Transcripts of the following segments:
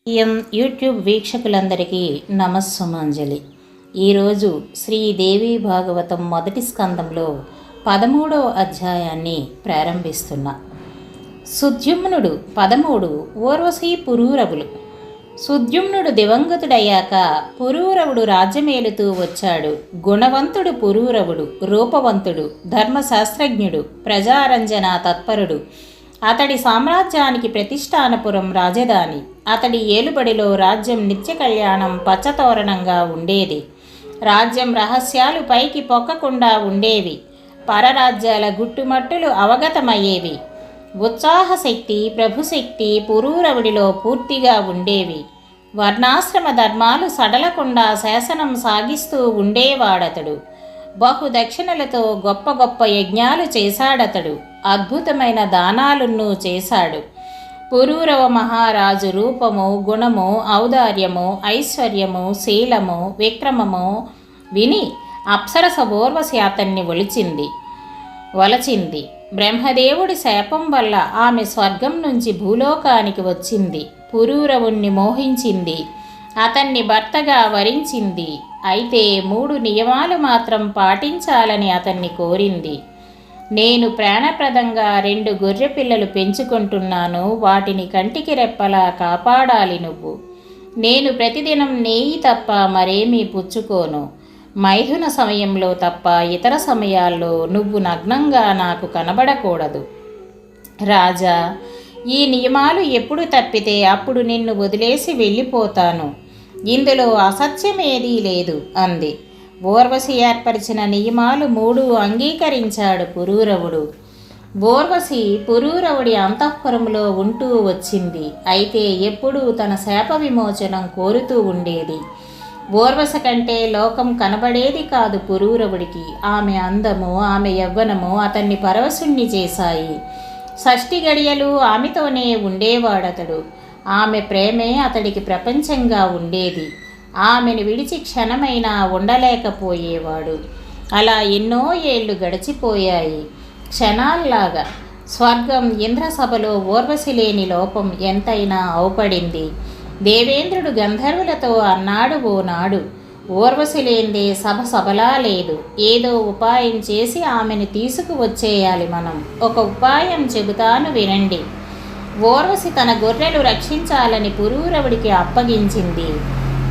YouTube వీక్షకులందరికీ నమస్సుమాంజలి. ఈరోజు శ్రీదేవి భాగవతం మొదటి స్కందంలో 13వ అధ్యాయాన్ని ప్రారంభిస్తున్నా. సుద్యుమ్నుడు 13 ఊర్వశీ పురూరవులు. సుద్యుమ్నుడు దివంగతుడయ్యాక పురూరవుడు రాజ్యమేలుతూ వచ్చాడు. గుణవంతుడు పురూరవుడు, రూపవంతుడు, ధర్మశాస్త్రజ్ఞుడు, ప్రజారంజన తత్పరుడు. అతడి సామ్రాజ్యానికి ప్రతిష్టానపురం రాజధాని. అతడి ఏలుబడిలో రాజ్యం నిత్య కళ్యాణం పచ్చతోరణంగా ఉండేది. రాజ్యం రహస్యాలు పైకి పొక్కకుండా ఉండేవి. పరరాజ్యాల గుట్టుమట్టులు అవగతమయ్యేవి. ఉత్సాహశక్తి, ప్రభుశక్తి పురూరవుడిలో పూర్తిగా ఉండేవి. వర్ణాశ్రమ ధర్మాలు సడలకుండా శాసనం సాగిస్తూ ఉండేవాడతడు. బహుదక్షిణలతో గొప్ప గొప్ప యజ్ఞాలు చేశాడతడు. అద్భుతమైన దానాలున్నూ చేశాడు. పురూరవ మహారాజు రూపము, గుణము, ఔదార్యము, ఐశ్వర్యము, శీలము, విక్రమము విని అప్సరస ఊర్వశి అతన్ని వలచింది. బ్రహ్మదేవుడి శాపం వల్ల ఆమె స్వర్గం నుంచి భూలోకానికి వచ్చింది. పురూరవుణ్ణి మోహించింది, అతన్ని భర్తగా వరించింది. అయితే 3 నియమాలు మాత్రం పాటించాలని అతన్ని కోరింది. నేను ప్రాణప్రదంగా 2 గొర్రె పిల్లలు పెంచుకుంటున్నాను. వాటిని కంటికి రెప్పలా కాపాడాలి నువ్వు. నేను ప్రతిదినం నెయ్యి తప్ప మరేమీ పుచ్చుకోను. మైథున సమయంలో తప్ప ఇతర సమయాల్లో నువ్వు నగ్నంగా నాకు కనబడకూడదు. రాజా, ఈ నియమాలు ఎప్పుడు తప్పితే అప్పుడు నిన్ను వదిలేసి వెళ్ళిపోతాను. ఇందులో అసత్యమేదీ లేదు అంది. ఊర్వశి ఏర్పరిచిన నియమాలు 3 అంగీకరించాడు పురూరవుడు. ఊర్వశి పురూరవుడి అంతఃపురంలో ఉంటూ వచ్చింది. అయితే ఎప్పుడూ తన శాప విమోచనం కోరుతూ ఉండేది. ఊర్వశి కంటే లోకం కనబడేది కాదు పురూరవుడికి. ఆమె అందము, ఆమె యవ్వనము అతన్ని పరవశుణ్ణి చేశాయి. 6 గడియలు ఆమెతోనే ఉండేవాడతడు. ఆమె ప్రేమే అతడికి ప్రపంచంగా ఉండేది. ఆమెను విడిచి క్షణమైనా ఉండలేకపోయేవాడు. అలా ఎన్నో ఏళ్ళు గడిచిపోయాయి. క్షణాల్లాగా. స్వర్గం ఇంద్రసభలో ఊర్వశి లేని లోపం ఎంతైనా అవుపడింది. దేవేంద్రుడు గంధర్వులతో అన్నాడు ఓనాడు, ఊర్వశి లేందే సభ సభలా లేదు. ఏదో ఉపాయం చేసి ఆమెను తీసుకువచ్చేయాలి మనం. ఒక ఉపాయం చెబుతాను వినండి. ఊర్వశి తన గొర్రెలు రక్షించాలని పురూరవుడికి అప్పగించింది.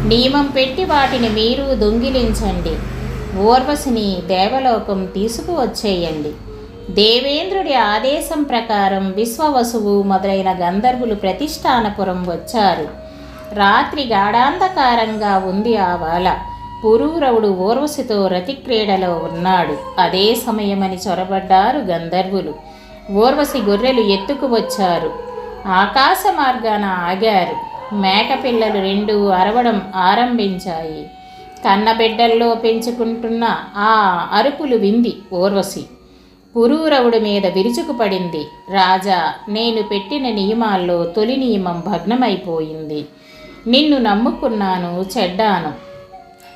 నియమం పెట్టి వాటిని మీరు దొంగిలించండి. ఊర్వశిని దేవలోకం తీసుకువచ్చేయండి. దేవేంద్రుడి ఆదేశం ప్రకారం విశ్వవసువు మొదలైన గంధర్వులు ప్రతిష్టానపురం వచ్చారు. రాత్రి గాఢాంధకారంగా ఉంది ఆవాల. పురూరవుడు ఊర్వశితో రతిక్రీడలో ఉన్నాడు. అదే సమయమని చొరబడ్డారు గంధర్వులు. ఊర్వశి గొర్రెలు ఎత్తుకు వచ్చారు. ఆకాశ మార్గాన ఆగారు. మేకపిల్లలు 2 అరవడం ఆరంభించాయి. కన్నబిడ్డల్లో పెంచుకుంటున్న ఆ అరుపులు వింది ఊర్వశి. పురూరవుడి మీద విరుచుకుపడింది. రాజా, నేను పెట్టిన నియమాల్లో తొలి నియమం భగ్నమైపోయింది. నిన్ను నమ్ముకున్నాను, చెడ్డాను.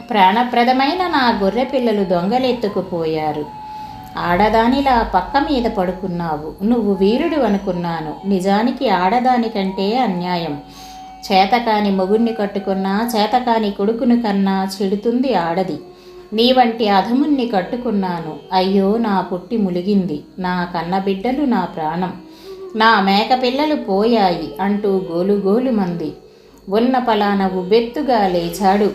ప్రాణప్రదమైన నా గొర్రె పిల్లలు దొంగలెత్తుకుపోయారు. ఆడదానిలా పక్క మీద పడుకున్నావు. నువ్వు వీరుడు అనుకున్నాను. నిజానికి ఆడదానికంటే అన్యాయం. చేతకాని మొగుణ్ణి కట్టుకున్నా చేతకాని కొడుకును కన్నా చెడుతుంది ఆడది. నీ వంటి అధముణ్ణి కట్టుకున్నాను. అయ్యో, నా పుట్టి ములిగింది. నా కన్నబిడ్డలు నా ప్రాణం. నా మేకపిల్లలు పోయాయి అంటూ గోలుగోలు మంది. ఉన్న పలాన ఉబ్బెత్తుగా లేచాడు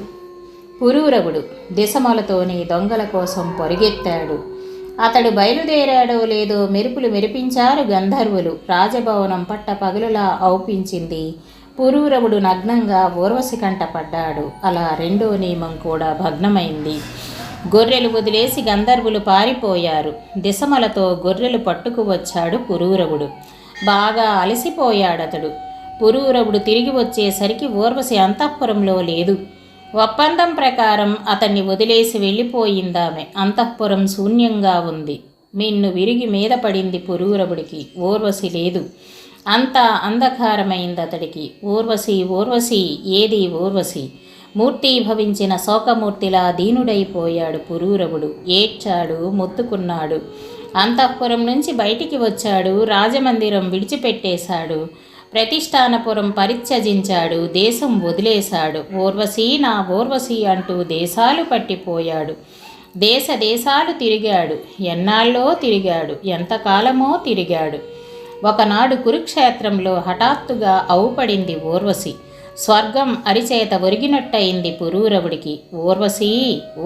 పురూరవుడు. దిశమలతోని దొంగల కోసం పొరుగెత్తాడు. అతడు బయలుదేరాడో లేదో మెరుపులు మెరిపించారు గంధర్వులు. రాజభవనం పట్ట పగలులా ఔపించింది. పురూరవుడు నగ్నంగా ఊర్వశి కంట పడ్డాడు. అలా 2వ నియమం కూడా భగ్నమైంది. గొర్రెలు వదిలేసి గంధర్వులు పారిపోయారు. దిశమలతో గొర్రెలు పట్టుకువచ్చాడు పురూరవుడు. బాగా అలసిపోయాడతడు. పురూరవుడు తిరిగి వచ్చేసరికి ఊర్వశి అంతఃపురంలో లేదు. ఒప్పందం ప్రకారం అతన్ని వదిలేసి వెళ్ళిపోయిందామె. అంతఃపురం శూన్యంగా ఉంది. మిన్ను విరిగి మీద పడింది పురూరవుడికి. ఊర్వశి లేదు. అంతా అంధకారమైంది అతడికి. ఊర్వశి, ఊర్వశి, ఏది ఊర్వశి? మూర్తీభవించిన శోకమూర్తిలా దీనుడైపోయాడు పురూరవుడు. ఏడ్చాడు, మొత్తుకున్నాడు. అంతఃపురం నుంచి బయటికి వచ్చాడు. రాజమందిరం విడిచిపెట్టేశాడు. ప్రతిష్టానపురం పరిత్యజించాడు, దేశం వదిలేశాడు. ఊర్వశీ నా ఊర్వశీ అంటూ దేశాలు పట్టిపోయాడు. దేశాలు తిరిగాడు. ఎన్నాళ్ళో తిరిగాడు, ఎంతకాలమో తిరిగాడు. ఒకనాడు కురుక్షేత్రంలో హఠాత్తుగా అవుపడింది ఊర్వశి. స్వర్గం అరిచేత ఒరిగినట్టయింది పురూరవుడికి. ఊర్వశీ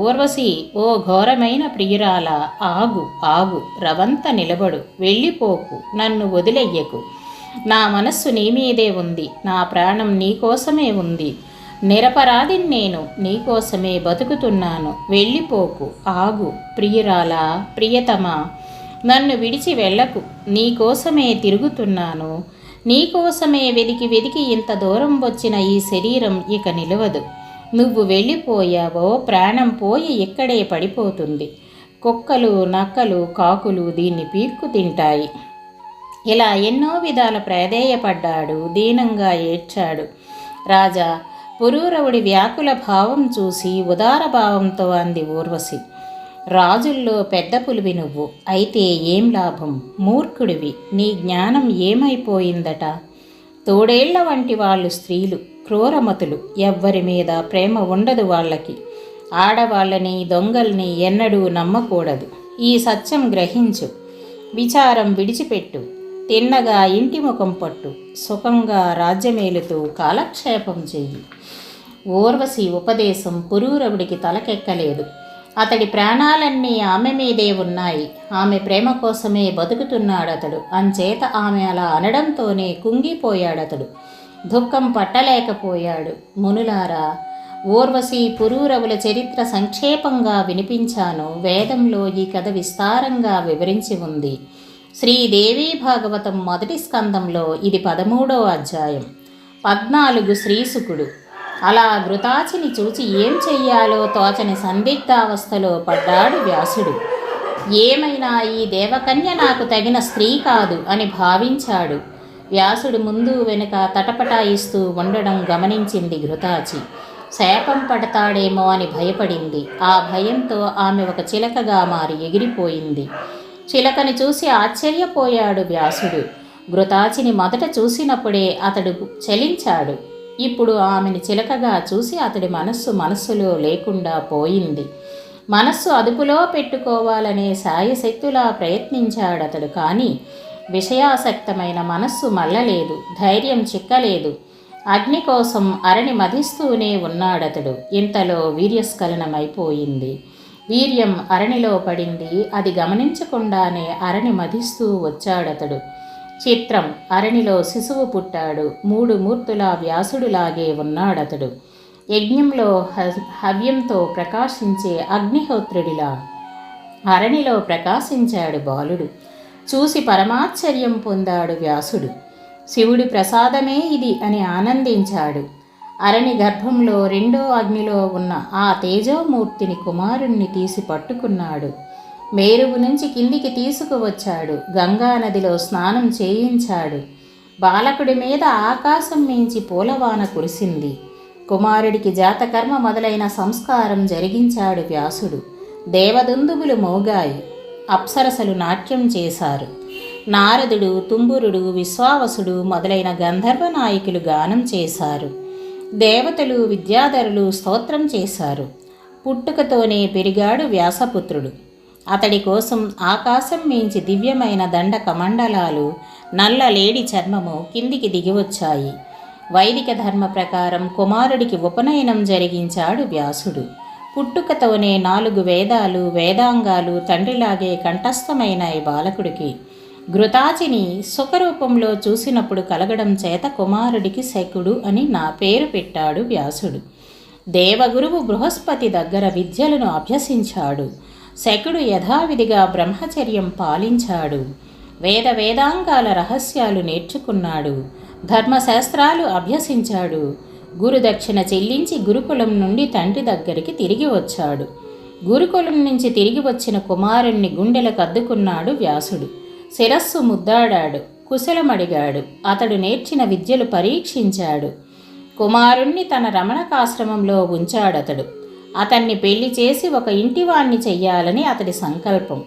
ఊర్వశీ, ఓ ఘోరమైన ప్రియురాల, ఆగు ఆగు, రవంత నిలబడు, వెళ్ళిపోకు, నన్ను వదిలెయ్యకు. నా మనస్సు నీమీదే ఉంది, నా ప్రాణం నీకోసమే ఉంది. నిరపరాధిని నేను, నీకోసమే బతుకుతున్నాను, వెళ్ళిపోకు, ఆగు. ప్రియురాలా, ప్రియతమా, నన్ను విడిచి వెళ్ళకు, నీకోసమే తిరుగుతున్నాను. నీకోసమే వెదికి వెదికి ఇంత దూరం వచ్చిన ఈ శరీరం ఇక నిలవదు. నువ్వు వెళ్ళిపోయావో ప్రాణం పోయి ఇక్కడే పడిపోతుంది. కుక్కలు, నక్కలు, కాకులు దీన్ని పీక్కు తింటాయి. ఇలా ఎన్నో విధాల ప్రాధేయపడ్డాడు, దీనంగా ఏడ్చాడు. రాజా, పురూరవుడి వ్యాకుల భావం చూసి ఉదార భావంతో అంది ఊర్వశి. రాజుల్లో పెద్ద పులివి నువ్వు, అయితే ఏం లాభం? మూర్ఖుడివి, నీ జ్ఞానం ఏమైపోయిందట? తోడేళ్ల వంటి వాళ్ళు స్త్రీలు, క్రూరమతులు, ఎవ్వరి మీద ప్రేమ ఉండదు వాళ్ళకి. ఆడవాళ్ళని, దొంగల్ని ఎన్నడూ నమ్మకూడదు. ఈ సత్యం గ్రహించు. విచారం విడిచిపెట్టు. తిన్నగా ఇంటి ముఖం పట్టు. సుఖంగా రాజ్యమేలుతూ కాలక్షేపం చెయ్యి. ఊర్వశి ఉపదేశం పురూరవుడికి తలకెక్కలేదు. అతడి ప్రాణాలన్నీ ఆమె మీదే ఉన్నాయి. ఆమె ప్రేమ కోసమే బతుకుతున్నాడతడు. అంచేత ఆమె అలా అనడంతోనే కుంగిపోయాడతడు. దుఃఖం పట్టలేకపోయాడు. మునులారా, ఊర్వశి పురూరవుల చరిత్ర సంక్షేపంగా వినిపించాను. వేదంలో ఈ కథ విస్తారంగా వివరించి ఉంది. శ్రీదేవి భాగవతం మొదటి స్కందంలో ఇది 13వ అధ్యాయం. 14 శ్రీసుకుడు. అలా ఘృతాచిని చూచి ఏం చెయ్యాలో తోచని సందిగ్ధావస్థలో పడ్డాడు వ్యాసుడు. ఏమైనా ఈ దేవకన్య నాకు తగిన స్త్రీ కాదు అని భావించాడు. వ్యాసుడు ముందు వెనుక తటపటాయిస్తూ ఉండడం గమనించింది ఘృతాచి. శాపం పడతాడేమో అని భయపడింది. ఆ భయంతో ఆమె ఒక చిలకగా మారి ఎగిరిపోయింది. చిలకని చూసి ఆశ్చర్యపోయాడు వ్యాసుడు. ఘృతాచిని మొదట చూసినప్పుడే అతడు చలించాడు. ఇప్పుడు ఆమెను చిలకగా చూసి అతడి మనస్సులో లేకుండా పోయింది. మనస్సు అదుపులో పెట్టుకోవాలనే సాయశక్తులా ప్రయత్నించాడతడు. కానీ విషయాసక్తమైన మనస్సు మల్లలేదు, ధైర్యం చిక్కలేదు. అగ్ని కోసం అరణి మధిస్తూనే ఉన్నాడతడు. ఇంతలో వీర్యస్ఖలనమైపోయింది. వీర్యం అరణిలో పడింది. అది గమనించకుండానే అరణి మధిస్తూ వచ్చాడతడు. చిత్రం, అరణిలో శిశువు పుట్టాడు. 3 మూర్తుల వ్యాసుడులాగే ఉన్నాడతడు. యజ్ఞంలో హవ్యంతో ప్రకాశించే అగ్నిహోత్రుడిలా అరణిలో ప్రకాశించాడు బాలుడు. చూసి పరమాశ్చర్యం పొందాడు వ్యాసుడు. శివుడి ప్రసాదమే ఇది అని ఆనందించాడు. అరణి గర్భంలో 2వ అగ్నిలో ఉన్న ఆ తేజోమూర్తిని కుమారుణ్ణి తీసి పట్టుకున్నాడు. మేరువు నుంచి కిందికి తీసుకువచ్చాడు. గంగానదిలో స్నానం చేయించాడు. బాలకుడి మీద ఆకాశం మించి పూలవాన కురిసింది. కుమారుడికి జాతకర్మ మొదలైన సంస్కారం జరిగించాడు వ్యాసుడు. దేవదుందుబులు మోగాయి. అప్సరసలు నాట్యం చేశారు. నారదుడు, తుంబురుడు, విశ్వావసుడు మొదలైన గంధర్వ నాయకులు గానం చేశారు. దేవతలు, విద్యాధరులు స్తోత్రం చేశారు. పుట్టుకతోనే పెరిగాడు వ్యాసపుత్రుడు. అతడి కోసం ఆకాశం మించి దివ్యమైన దండ కమండలాలు, నల్ల లేడి చర్మము కిందికి దిగివచ్చాయి. వైదిక ధర్మ ప్రకారం కుమారుడికి ఉపనయనం జరిగించాడు వ్యాసుడు. పుట్టుకతోనే 4 వేదాలు, వేదాంగాలు తండ్రిలాగే కంఠస్థమైనాయి బాలకుడికి. ఘృతాచిని సుఖరూపంలో చూసినప్పుడు కలగడం చేత కుమారుడికి శకుడు అని నా పేరు పెట్టాడు వ్యాసుడు. దేవగురువు బృహస్పతి దగ్గర విద్యలను అభ్యసించాడు. శకుడు యథావిధిగా బ్రహ్మచర్యం పాలించాడు. వేదాంగాల రహస్యాలు నేర్చుకున్నాడు. ధర్మశాస్త్రాలు అభ్యసించాడు. గురుదక్షిణ చెల్లించి గురుకులం నుండి తండ్రి దగ్గరికి తిరిగి వచ్చాడు. గురుకులం నుంచి తిరిగి వచ్చిన కుమారుణ్ణి గుండెలకు అద్దుకున్నాడు వ్యాసుడు. శిరస్సు ముద్దాడాడు. కుశలమడిగాడు. అతడు నేర్చిన విద్యలు పరీక్షించాడు. కుమారుణ్ణి తన రమణకాశ్రమంలో ఉంచాడతడు. అతన్ని పెళ్లి చేసి ఒక ఇంటివాణ్ణి చెయ్యాలని అతడి సంకల్పం.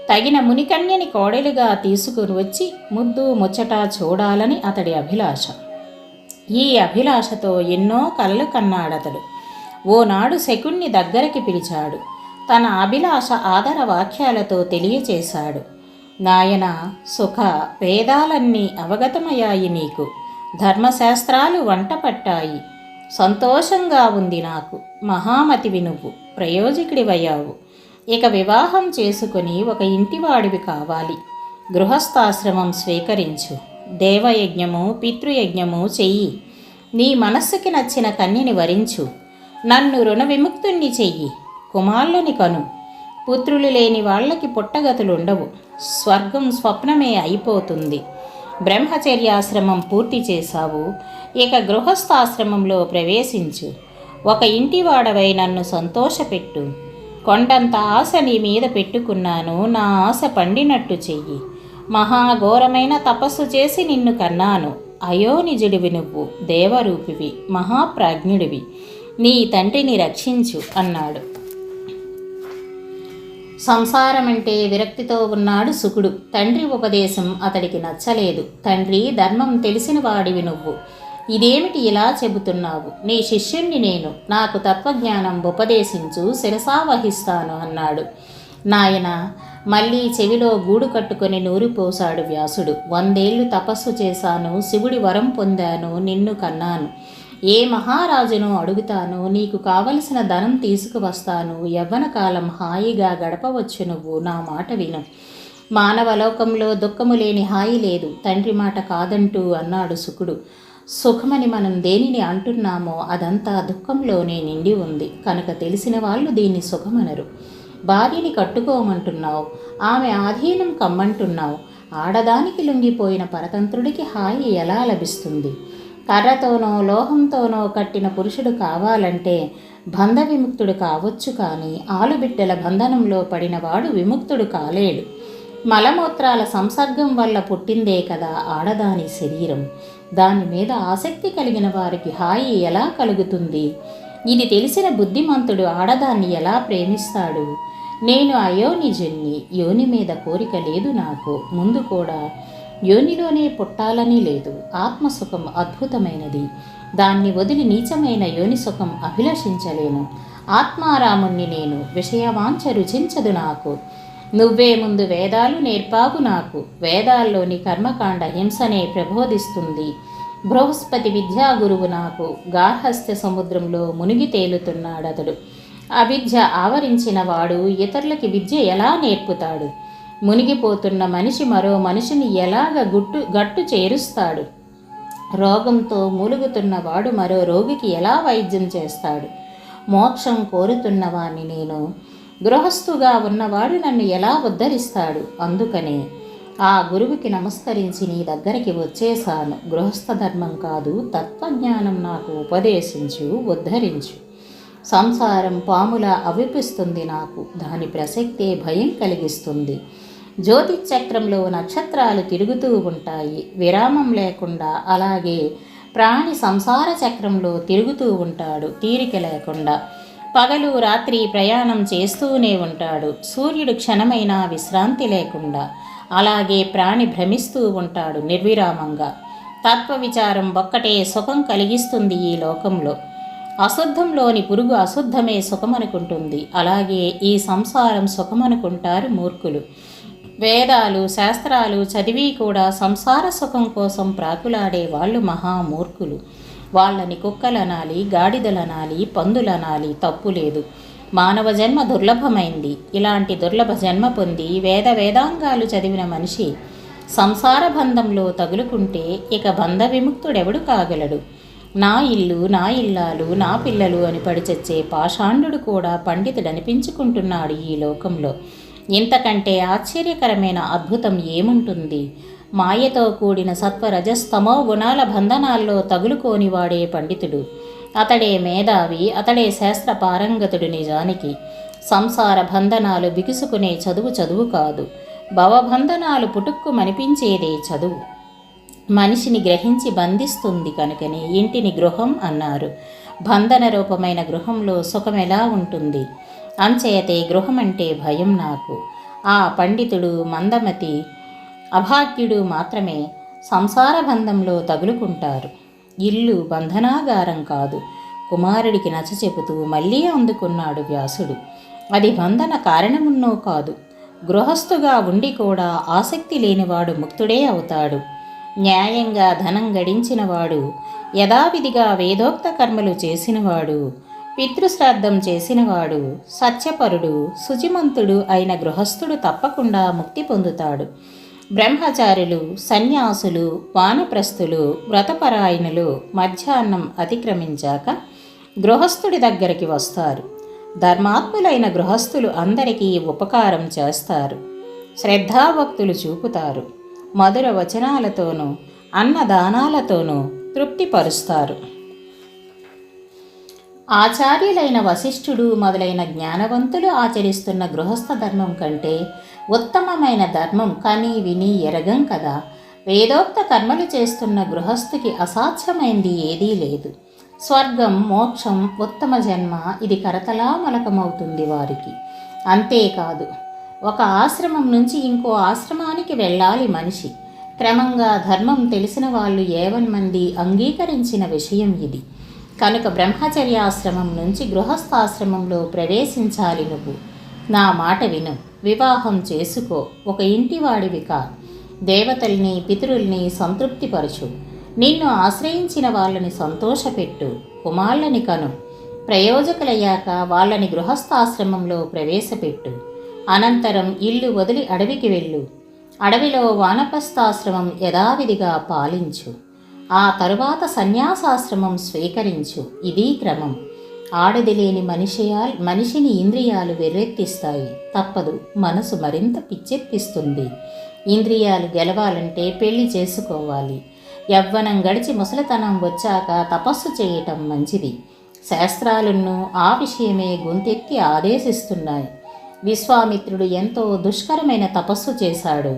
తగిన మునికన్యని కోడలిగా తీసుకుని వచ్చి ముద్దు ముచ్చట చూడాలని అతడి అభిలాష. ఈ అభిలాషతో ఎన్నో కలలు కన్నాడతడు. ఓనాడు శకుణ్ణి దగ్గరికి పిలిచాడు. తన అభిలాష ఆదర వాక్యాలతో తెలియచేశాడు. నాయన సుఖ, వేదాలన్నీ అవగతమయ్యాయి నీకు, ధర్మశాస్త్రాలు వంట పట్టాయి, సంతోషంగా ఉంది నాకు. మహామతివి నువ్వు, ప్రయోజకుడివయ్యావు. ఇక వివాహం చేసుకుని ఒక ఇంటివాడివి కావాలి. గృహస్థాశ్రమం స్వీకరించు. దేవయజ్ఞము పితృయజ్ఞము చెయ్యి. నీ మనస్సుకి నచ్చిన కన్యని వరించు. నన్ను రుణ విముక్తుణ్ణి చెయ్యి. కుమారులని కను. పుత్రులు లేని వాళ్ళకి పుట్టగతులుండవు. స్వర్గం స్వప్నమే అయిపోతుంది. బ్రహ్మచర్యాశ్రమం పూర్తి చేశావు, ఇక గృహస్థాశ్రమంలో ప్రవేశించు. ఒక ఇంటివాడవై నన్ను సంతోషపెట్టు. కొండంత ఆశ నీ మీద పెట్టుకున్నాను, నా ఆశ పండినట్టు చెయ్యి. మహాఘోరమైన తపస్సు చేసి నిన్ను కన్నాను. అయోనిజుడివి నువ్వు, దేవరూపివి, మహాప్రాజ్ఞుడివి. నీ తండ్రిని రక్షించు అన్నాడు. సంసారమంటే విరక్తితో ఉన్నాడు శుకుడు. తండ్రి ఉపదేశం అతడికి నచ్చలేదు. తండ్రి, ధర్మం తెలిసిన వాడివి నువ్వు, ఇదేమిటి ఇలా చెబుతున్నావు? నీ శిష్యుణ్ణి నేను, నాకు తత్వజ్ఞానం ఉపదేశించు, శిరసావహిస్తాను అన్నాడు. నాయన, మళ్ళీ చెవిలో గూడు కట్టుకొని నూరిపోశాడు వ్యాసుడు. 100 ఏళ్ళు తపస్సు చేశాను, శివుడి వరం పొందాను, నిన్ను కన్నాను. ఏ మహారాజును అడుగుతాను, నీకు కావలసిన ధనం తీసుకువస్తాను. యవ్వన కాలం హాయిగా గడపవచ్చు, నువ్వు నా మాట విను. మానవలోకంలో దుఃఖము లేని హాయి లేదు, తండ్రి మాట కాదంటూ అన్నాడు శుకుడు. సుఖమని మనం దేనిని అంటున్నామో అదంతా దుఃఖంలోనే నిండి ఉంది కనుక తెలిసిన వాళ్ళు దీన్ని సుఖమనరు. భార్యని కట్టుకోమంటున్నావు, ఆమె ఆధీనం కమ్మంటున్నావు. ఆడదానికి లొంగిపోయిన పరతంత్రుడికి హాయి ఎలా లభిస్తుంది? కర్రతోనో లోహంతోనో కట్టిన పురుషుడు కావాలంటే బంధ విముక్తుడు కావచ్చు, కానీ ఆలుబిడ్డల బంధనంలో పడినవాడు విముక్తుడు కాలేడు. మలమూత్రాల సంసర్గం వల్ల పుట్టిందే కదా ఆడదాని శరీరం. దాని మీద ఆసక్తి కలిగిన వారికి హాయి ఎలా కలుగుతుంది? ఇది తెలిసిన బుద్ధిమంతుడు ఆడదాన్ని ఎలా ప్రేమిస్తాడు? నేను అయోనిజుణ్ణి, యోని మీద కోరిక లేదు నాకు. ముందు కూడా యోనిలోనే పుట్టాలని లేదు. ఆత్మసుఖం అద్భుతమైనది, దాన్ని వదిలి నీచమైన యోని సుఖం అభిలషించలేను. ఆత్మారాముణ్ణి నేను, విషయవాంఛ రుచించదు నాకు. నువ్వే ముందు వేదాలు నేర్పావు నాకు. వేదాల్లోని కర్మకాండ హింసనే ప్రబోధిస్తుంది. బృహస్పతి విద్యా గురువు నాకు. గార్హస్థ్య సముద్రంలో మునిగి తేలుతున్నాడతడు. అవిద్య ఆవరించిన వాడు ఇతరులకి విద్య ఎలా నేర్పుతాడు? మునిగిపోతున్న మనిషి మరో మనిషిని ఎలాగ గట్టు చేరుస్తాడు? రోగంతో మూలుగుతున్న వాడు మరో రోగికి ఎలా వైద్యం చేస్తాడు? మోక్షం కోరుతున్నవాణ్ణి నేను, గృహస్థుగా ఉన్నవాడు నన్ను ఎలా ఉద్ధరిస్తాడు? అందుకనే ఆ గురువుకి నమస్కరించి నీ దగ్గరికి వచ్చేశాను. గృహస్థ ధర్మం కాదు, తత్వజ్ఞానం నాకు ఉపదేశించు, ఉద్ధరించు. సంసారం పాములా అవిపిస్తుంది నాకు, దాని ప్రసక్తే భయం కలిగిస్తుంది. జ్యోతిచక్రంలో నక్షత్రాలు తిరుగుతూ ఉంటాయి విరామం లేకుండా. అలాగే ప్రాణి సంసార చక్రంలో తిరుగుతూ ఉంటాడు తీరిక లేకుండా. పగలు రాత్రి ప్రయాణం చేస్తూనే ఉంటాడు, సూర్యుడు క్షణమైనా విశ్రాంతి లేకుండా. అలాగే ప్రాణి భ్రమిస్తూ ఉంటాడు నిర్విరామంగా. తత్వ విచారం ఒక్కటే సుఖం కలిగిస్తుంది ఈ లోకంలో. అశుద్ధంలోని పురుగు అశుద్ధమే సుఖమనుకుంటుంది. అలాగే ఈ సంసారం సుఖమనుకుంటారు మూర్ఖులు. వేదాలు శాస్త్రాలు చదివి కూడా సంసార సుఖం కోసం ప్రాకులాడే వాళ్ళు మహామూర్ఖులు. వాళ్ళని కుక్కలనాలి, గాడిదలనాలి, పందులనాలి, తప్పు లేదు. మానవ జన్మ దుర్లభమైంది. ఇలాంటి దుర్లభ జన్మ పొంది వేదాంగాలు చదివిన మనిషి సంసార బంధంలో తగులుకుంటే ఇక బంధ విముక్తుడెవడు కాగలడు? నా ఇల్లు, నా ఇల్లాలు, నా పిల్లలు అని పడిచచ్చే పాషాండు కూడా పండితుడనిపించుకుంటున్నాడు ఈ లోకంలో. ఇంతకంటే ఆశ్చర్యకరమైన అద్భుతం ఏముంటుంది? మాయతో కూడిన సత్వరజస్తమో గుణాల బంధనాల్లో తగులుకోని వాడే పండితుడు. అతడే మేధావి, అతడే శాస్త్ర పారంగతుడు. నిజానికి సంసార బంధనాలు బిగుసుకునే చదువు కాదు. భవబంధనాలు పుటుక్కుమనిపించేదే చదువు. మనిషిని గ్రహించి బంధిస్తుంది కనుకనే ఇంటిని గృహం అన్నారు. బంధన రూపమైన గృహంలో సుఖం ఎలా ఉంటుంది? అంచేతే గృహం అంటే భయం నాకు. ఆ పండితుడు మందమతి అభాగ్యుడు మాత్రమే సంసార బంధంలో తగులుకుంటారు. ఇల్లు బంధనాగారం కాదు, కుమారుడికి నచ్చచెబుతూ మళ్ళీ అందుకున్నాడు వ్యాసుడు. అది బంధన కారణమున్నో కాదు. గృహస్థుగా ఉండి కూడా ఆసక్తి లేనివాడు ముక్తుడే అవుతాడు. న్యాయంగా ధనం గడించినవాడు, యథావిధిగా వేదోక్త కర్మలు చేసినవాడు, పితృశ్రాద్ధం చేసినవాడు, సత్యపరుడు, శుచిమంతుడు అయిన గృహస్థుడు తప్పకుండా ముక్తి పొందుతాడు. బ్రహ్మచారులు, సన్యాసులు, వానప్రస్థులు, వ్రతపరాయణులు మధ్యాహ్నం అతిక్రమించాక గృహస్థుడి దగ్గరికి వస్తారు. ధర్మాత్ములైన గృహస్థులు అందరికీ ఉపకారం చేస్తారు, శ్రద్ధాభక్తులు చూపుతారు, మధుర వచనాలతోనూ అన్నదానాలతోనూ తృప్తిపరుస్తారు. ఆచార్యులైన వశిష్ఠుడు మొదలైన జ్ఞానవంతులు ఆచరిస్తున్న గృహస్థ ధర్మం కంటే ఉత్తమమైన ధర్మం కానీ విని ఎరగం కదా. వేదోక్త కర్మలు చేస్తున్న గృహస్థుకి అసాధ్యమైంది ఏదీ లేదు. స్వర్గం, మోక్షం, ఉత్తమ జన్మ ఇది కరతలామలకమవుతుంది వారికి. అంతేకాదు, ఒక ఆశ్రమం నుంచి ఇంకో ఆశ్రమానికి వెళ్ళాలి మనిషి. క్రమంగా ధర్మం తెలిసిన వాళ్ళు ఏవన్మంది అంగీకరించిన విషయం ఇది. కనుక బ్రహ్మచర్యాశ్రమం నుంచి గృహస్థాశ్రమంలో ప్రవేశించాలి నువ్వు. నా మాట విను, వివాహం చేసుకో, ఒక ఇంటివాడివి కా. దేవతల్ని, పితరుల్ని సంతృప్తిపరచు, నిన్ను ఆశ్రయించిన వాళ్ళని సంతోషపెట్టు, కుమారులని కను. ప్రయోజకులయ్యాక వాళ్ళని గృహస్థాశ్రమంలో ప్రవేశపెట్టు. అనంతరం ఇల్లు వదిలి అడవికి వెళ్ళు. అడవిలో వానప్రస్థాశ్రమం యథావిధిగా పాలించు. ఆ తరువాత సన్యాసాశ్రమం స్వీకరించు. ఇదీ క్రమం. ఆడది లేని మనిషిని ఇంద్రియాలు వెర్రెత్తిస్తాయి. తప్పదు, మనసు మరింత పిచ్చెత్తిస్తుంది. ఇంద్రియాలు గెలవాలంటే పెళ్లి చేసుకోవాలి. యవ్వనం గడిచి ముసలితనం వచ్చాక తపస్సు చేయటం మంచిది. శాస్త్రాలను ఆ విషయమే గొంతెత్తి ఆదేశిస్తున్నాయి. విశ్వామిత్రుడు ఎంతో దుష్కరమైన తపస్సు చేశాడు.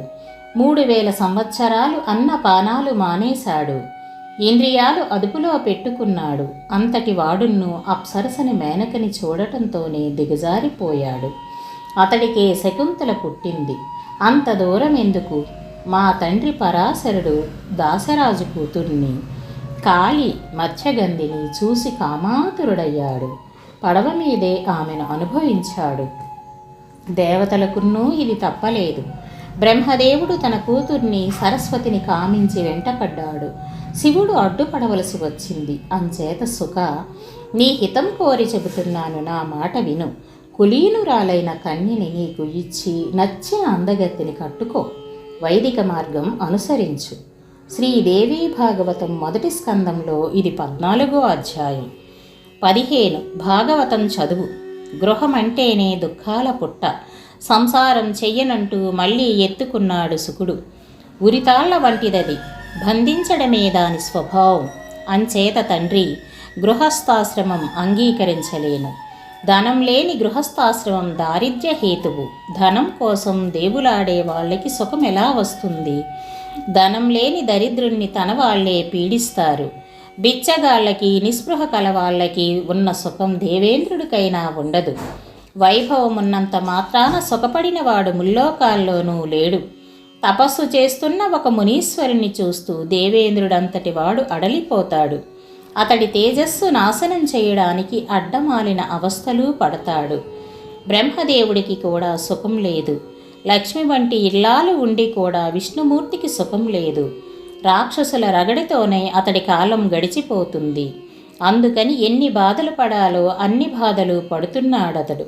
3000 సంవత్సరాలు అన్నపానాలు మానేశాడు. ఇంద్రియాలు అదుపులో పెట్టుకున్నాడు. అంతటి వాడును అప్సరసని మేనకని చూడటంతోనే దిగజారిపోయాడు. అతడికే శకుంతల పుట్టింది. అంత దూరం ఎందుకు? మా తండ్రి పరాశరుడు దాసరాజు కూతుర్ని, కాళి మత్స్యగంధిని చూసి కామాతురుడయ్యాడు. పడవ మీదే ఆమెను అనుభవించాడు. దేవతలకున్నూ ఇది తప్పలేదు. బ్రహ్మదేవుడు తన కూతుర్ని సరస్వతిని కామించి వెంటపడ్డాడు. శివుడు అడ్డుపడవలసి వచ్చింది. అంచేత సుఖ, నీ హితం కోరి చెబుతున్నాను, నా మాట విను. కులీనురాలైన కన్యని నీకు ఇచ్చి నచ్చిన అందగత్తిని కట్టుకో. వైదిక మార్గం అనుసరించు. శ్రీదేవీ భాగవతం మొదటి స్కందంలో ఇది 14వ అధ్యాయం. 15 భాగవతం చదువు. గృహమంటేనే దుఃఖాల పుట్ట. సంసారం చెయ్యనంటూ మళ్ళీ ఎత్తుకున్నాడు సుకుడు. ఉరితాళ్ల వంటిదది, బంధించడమే దాని స్వభావం. అంచేత తండ్రి, గృహస్థాశ్రమం అంగీకరించలేను. ధనం లేని గృహస్థాశ్రమం దారిద్ర్య హేతువు. ధనం కోసం దేవులాడే వాళ్ళకి సుఖం ఎలా వస్తుంది? ధనం లేని దరిద్రుణ్ణి తన వాళ్లే పీడిస్తారు. బిచ్చగాళ్ళకి, నిస్పృహ కలవాళ్ళకి ఉన్న సుఖం దేవేంద్రుడికైనా ఉండదు. వైభవం ఉన్నంత మాత్రాన సుఖపడినవాడు ముల్లోకాల్లోనూ లేడు. తపస్సు చేస్తున్న ఒక మునీశ్వరుని చూస్తూ దేవేంద్రుడంతటి వాడు అడలిపోతాడు. అతడి తేజస్సు నాశనం చేయడానికి అడ్డమాలిన అవస్థలు పడతాడు. బ్రహ్మదేవుడికి కూడా సుఖం లేదు. లక్ష్మి వంటి ఇల్లాలు ఉండి కూడా విష్ణుమూర్తికి సుఖం లేదు. రాక్షసుల రగడితోనే అతడి కాలం గడిచిపోతుంది. అందుకని ఎన్ని బాధలు పడాలో అన్ని బాధలు పడుతున్నాడతడు.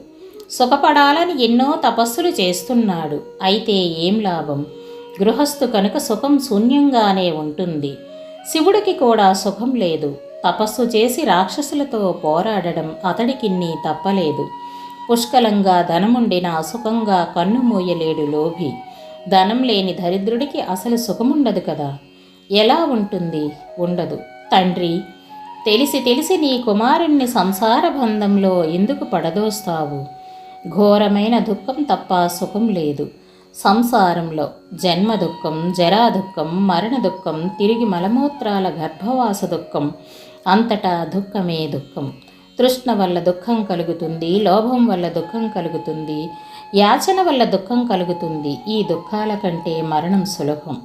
సుఖపడాలని ఎన్నో తపస్సులు చేస్తున్నాడు. అయితే ఏం లాభం? గృహస్థు కనుక సుఖం శూన్యంగానే ఉంటుంది. శివుడికి కూడా సుఖం లేదు. తపస్సు చేసి రాక్షసులతో పోరాడడం అతడికిన్ని తప్పలేదు. పుష్కలంగా ధనముండినా సుఖంగా కన్ను మూయలేడు లోభి. ధనం లేని దరిద్రుడికి అసలు సుఖముండదు కదా. ఎలా ఉంటుంది? ఉండదు. తండ్రి, తెలిసి నీ కుమారుణ్ణి సంసార బంధంలో ఎందుకు పడదోస్తావు? ఘోరమైన దుఃఖం తప్ప సుఖం లేదు. సంసారంలో జన్మ దుఃఖం, జరా దుఃఖం, మరణ దుఃఖం, తిరిగి మలమూత్రాల గర్భవాస దుఃఖం, అంతటా దుఃఖమే దుఃఖం. తృష్ణ వల్ల దుఃఖం కలుగుతుంది, లోభం వల్ల దుఃఖం కలుగుతుంది, యాచన వల్ల దుఃఖం కలుగుతుంది. ఈ దుఃఖాల కంటే మరణం సులభం.